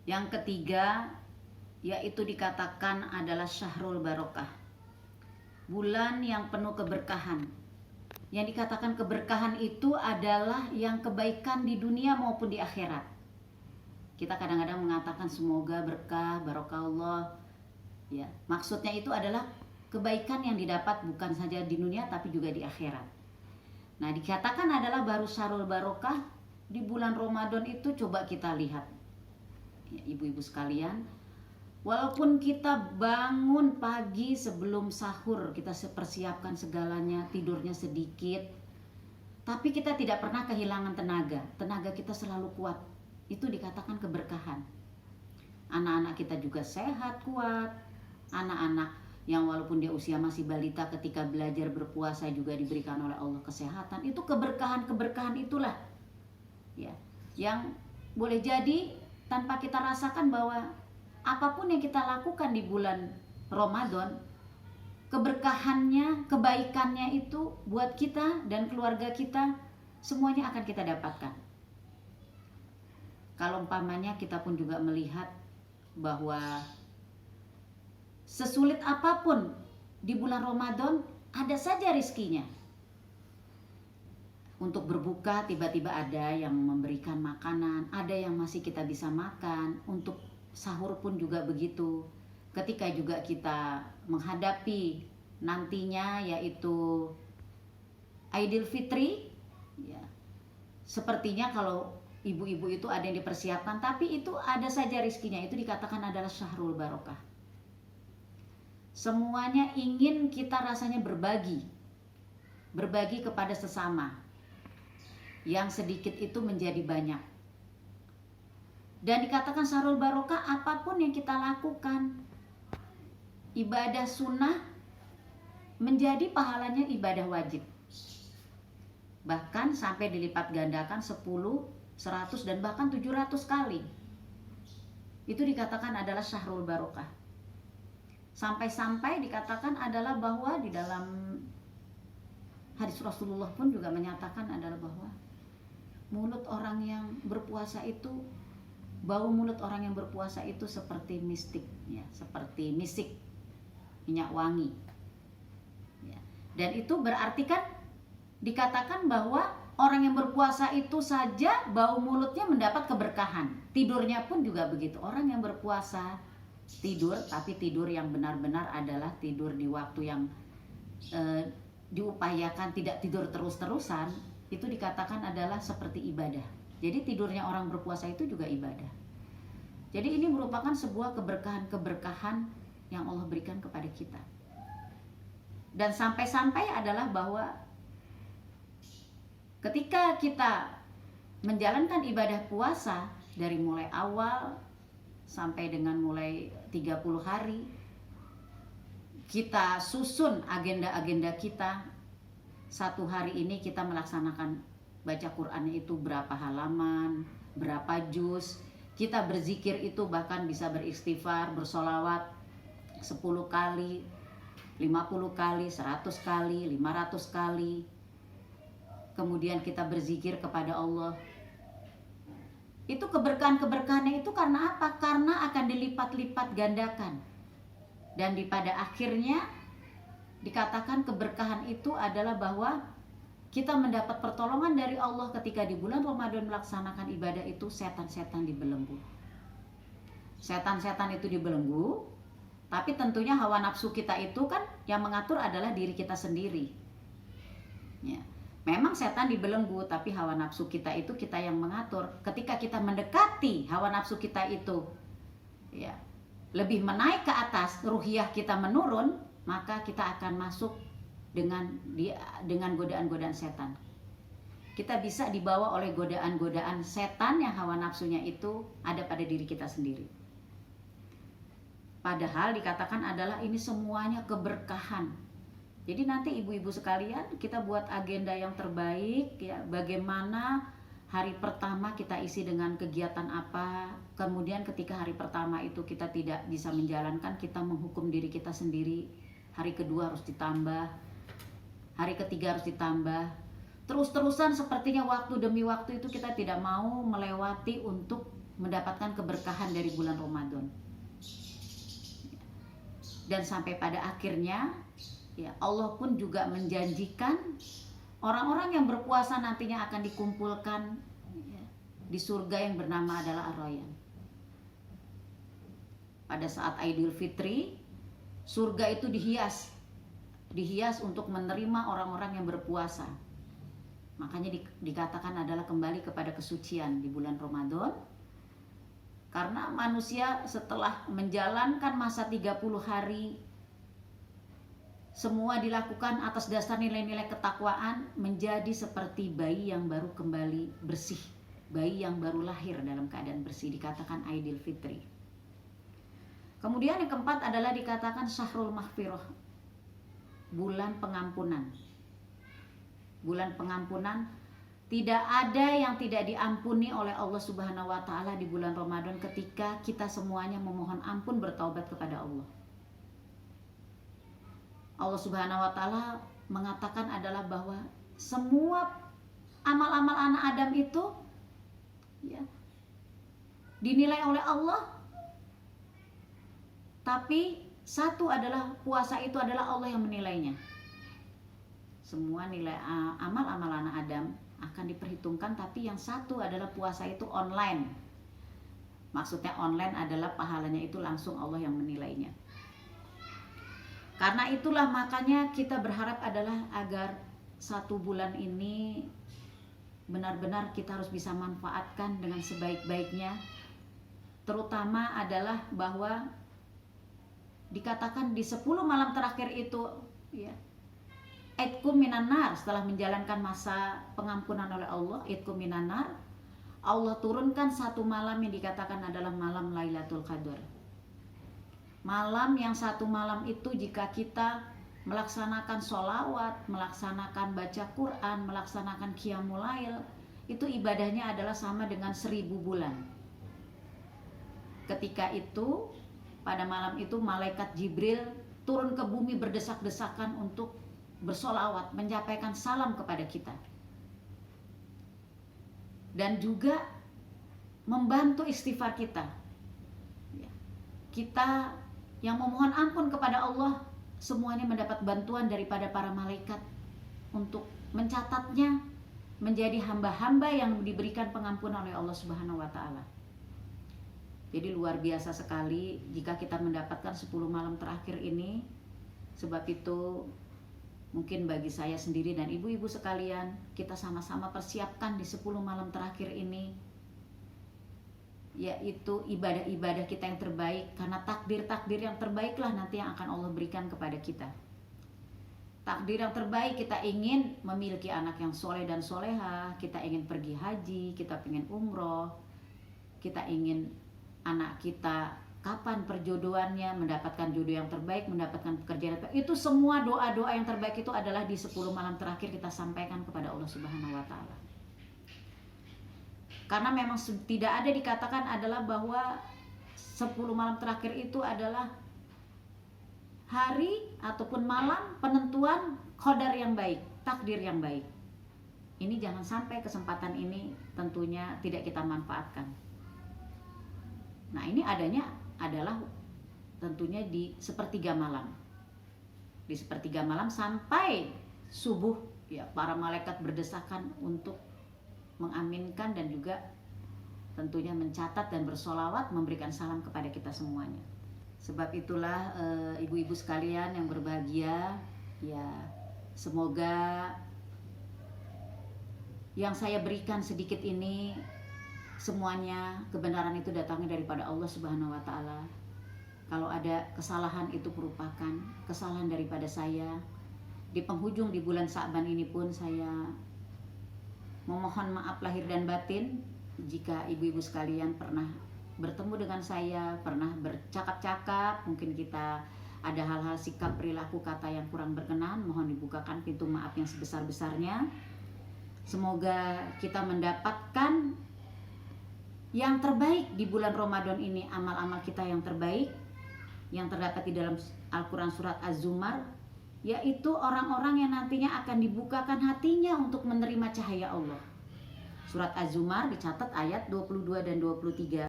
Yang ketiga, yaitu dikatakan adalah Syahrul Barokah, bulan yang penuh keberkahan. Yang dikatakan keberkahan itu adalah yang kebaikan di dunia maupun di akhirat. Kita kadang-kadang mengatakan semoga berkah, barokah Allah. Ya, maksudnya itu adalah kebaikan yang didapat bukan saja di dunia tapi juga di akhirat. Nah, dikatakan adalah baru Syahrul Barokah di bulan Ramadan itu. Coba kita lihat, ya, ibu-ibu sekalian, walaupun kita bangun pagi sebelum sahur, kita persiapkan segalanya, tidurnya sedikit, tapi kita tidak pernah kehilangan tenaga. Tenaga kita selalu kuat. Itu dikatakan keberkahan. Anak-anak kita juga sehat, kuat. Anak-anak yang walaupun dia usia masih balita, ketika belajar berpuasa juga diberikan oleh Allah kesehatan. Itu keberkahan-keberkahan itulah, ya, yang boleh jadi tanpa kita rasakan bahwa apapun yang kita lakukan di bulan Ramadan, keberkahannya, kebaikannya itu buat kita dan keluarga kita semuanya akan kita dapatkan. Kalau umpamanya kita pun juga melihat bahwa sesulit apapun di bulan Ramadan ada saja rizkinya. Untuk berbuka tiba-tiba ada yang memberikan makanan, ada yang masih kita bisa makan. Untuk sahur pun juga begitu. Ketika juga kita menghadapi nantinya yaitu Idul Fitri, ya, sepertinya kalau ibu-ibu itu ada yang dipersiapkan, tapi itu ada saja rizkinya. Itu dikatakan adalah Syahrul Barokah. Semuanya ingin kita rasanya berbagi kepada sesama. Yang sedikit itu menjadi banyak. Dan dikatakan Syahrul Barokah, apapun yang kita lakukan, ibadah sunnah menjadi pahalanya ibadah wajib. Bahkan sampai dilipat gandakan 10, 100 dan bahkan 700 kali. Itu dikatakan adalah Syahrul Barokah. Sampai-sampai dikatakan adalah bahwa di dalam hadis Rasulullah pun juga menyatakan adalah bahwa mulut orang yang berpuasa itu, bau mulut orang yang berpuasa itu seperti mistik, ya, seperti misik, minyak wangi, ya. Dan itu berarti kan dikatakan bahwa orang yang berpuasa itu saja bau mulutnya mendapat keberkahan. Tidurnya pun juga begitu. Orang yang berpuasa tidur, tapi tidur yang benar-benar adalah tidur di waktu yang diupayakan, tidak tidur terus-terusan, itu dikatakan adalah seperti ibadah. Jadi tidurnya orang berpuasa itu juga ibadah. Jadi ini merupakan sebuah keberkahan-keberkahan yang Allah berikan kepada kita. Dan sampai-sampai adalah bahwa ketika kita menjalankan ibadah puasa dari mulai awal sampai dengan mulai 30 hari, kita susun agenda-agenda kita. Satu hari ini kita melaksanakan baca Qur'annya itu berapa halaman, berapa juz. Kita berzikir itu bahkan bisa beristighfar, bersolawat 10 kali, 50 kali, 100 kali, 500 kali. Kemudian kita berzikir kepada Allah. Itu keberkahan-keberkahannya itu karena apa? Karena akan dilipat-lipat gandakan. Dan pada akhirnya dikatakan keberkahan itu adalah bahwa kita mendapat pertolongan dari Allah ketika di bulan Ramadan melaksanakan ibadah itu. Setan-setan dibelenggu. Setan-setan itu dibelenggu, tapi tentunya hawa nafsu kita itu kan yang mengatur adalah diri kita sendiri, ya. Memang setan dibelenggu, tapi hawa nafsu kita itu kita yang mengatur. Ketika kita mendekati hawa nafsu kita itu, ya, lebih menaik ke atas, ruhiyah kita menurun, maka kita akan masuk dengan godaan-godaan setan. Kita bisa dibawa oleh godaan-godaan setan yang hawa nafsunya itu ada pada diri kita sendiri. Padahal dikatakan adalah ini semuanya keberkahan. Jadi nanti ibu-ibu sekalian, kita buat agenda yang terbaik, ya, bagaimana hari pertama kita isi dengan kegiatan apa. Kemudian ketika hari pertama itu kita tidak bisa menjalankan, kita menghukum diri kita sendiri. Hari kedua harus ditambah, hari ketiga harus ditambah. Terus-terusan sepertinya waktu demi waktu itu kita tidak mau melewati untuk mendapatkan keberkahan dari bulan Ramadan. Dan sampai pada akhirnya ya Allah pun juga menjanjikan orang-orang yang berpuasa nantinya akan dikumpulkan ya, di surga yang bernama adalah Ar-Rayyan. Pada saat Idul Fitri, surga itu dihias untuk menerima orang-orang yang berpuasa. Makanya dikatakan adalah kembali kepada kesucian di bulan Ramadan. Karena manusia setelah menjalankan masa 30 hari semua dilakukan atas dasar nilai-nilai ketakwaan, menjadi seperti bayi yang baru kembali bersih, bayi yang baru lahir dalam keadaan bersih, dikatakan Idul Fitri. Kemudian yang keempat adalah dikatakan Syahrul Maghfirah, bulan pengampunan. Bulan pengampunan, tidak ada yang tidak diampuni oleh Allah Subhanahu wa taala di bulan Ramadan ketika kita semuanya memohon ampun, bertaubat kepada Allah. Allah Subhanahu wa taala mengatakan adalah bahwa semua amal-amal anak Adam itu ya, dinilai oleh Allah. Tapi satu adalah puasa itu adalah Allah yang menilainya. Semua nilai amal-amal anak Adam akan diperhitungkan, tapi yang satu adalah puasa itu online. Maksudnya online adalah pahalanya itu langsung Allah yang menilainya. Karena itulah makanya kita berharap adalah agar satu bulan ini benar-benar kita harus bisa manfaatkan dengan sebaik-baiknya. Terutama adalah bahwa dikatakan di 10 malam terakhir itu ya, Idkum minan nar, setelah menjalankan masa pengampunan oleh Allah, Idkum minan nar, Allah turunkan satu malam yang dikatakan adalah malam Lailatul Qadar. Malam yang satu malam itu jika kita melaksanakan sholawat, melaksanakan baca Quran, melaksanakan qiyamul lail, itu ibadahnya adalah sama dengan 1000 bulan. Ketika itu, pada malam itu malaikat Jibril turun ke bumi berdesak-desakan untuk bersolawat, menyampaikan salam kepada kita, dan juga membantu istighfar kita. Kita yang memohon ampun kepada Allah semuanya mendapat bantuan daripada para malaikat untuk mencatatnya menjadi hamba-hamba yang diberikan pengampunan oleh Allah Subhanahu wa taala. Jadi luar biasa sekali jika kita mendapatkan 10 malam terakhir ini. Sebab itu mungkin bagi saya sendiri dan ibu-ibu sekalian, kita sama-sama persiapkan di 10 malam terakhir ini, yaitu ibadah-ibadah kita yang terbaik. Karena takdir-takdir yang terbaiklah nanti yang akan Allah berikan kepada kita. Takdir yang terbaik, kita ingin memiliki anak yang soleh dan soleha, kita ingin pergi haji, kita ingin umroh, kita ingin anak kita kapan perjodohannya, mendapatkan jodoh yang terbaik, mendapatkan pekerjaan yang terbaik. Itu semua doa-doa yang terbaik itu adalah di 10 malam terakhir kita sampaikan kepada Allah Subhanahu wa taala. Karena memang tidak ada dikatakan adalah bahwa 10 malam terakhir itu adalah hari ataupun malam penentuan qadar yang baik, takdir yang baik. Ini jangan sampai kesempatan ini tentunya tidak kita manfaatkan. Nah, ini adanya adalah tentunya di sepertiga malam. Di sepertiga malam sampai subuh ya, para malaikat berdesakan untuk mengaminkan dan juga tentunya mencatat dan bersolawat, memberikan salam kepada kita semuanya. Sebab itulah ibu-ibu sekalian yang berbahagia, ya semoga yang saya berikan sedikit ini semuanya kebenaran itu datangnya daripada Allah Subhanahu wa taala. Kalau ada kesalahan itu merupakan kesalahan daripada saya. Di penghujung di bulan Sa'ban ini pun saya memohon maaf lahir dan batin jika ibu-ibu sekalian pernah bertemu dengan saya, pernah bercakap-cakap, mungkin kita ada hal-hal sikap perilaku kata yang kurang berkenan, mohon dibukakan pintu maaf yang sebesar-besarnya. Semoga kita mendapatkan yang terbaik di bulan Ramadan ini, amal-amal kita yang terbaik yang terdapat di dalam Al-Quran surat Az-Zumar, yaitu orang-orang yang nantinya akan dibukakan hatinya untuk menerima cahaya Allah. Surat Az-Zumar dicatat ayat 22 dan 23.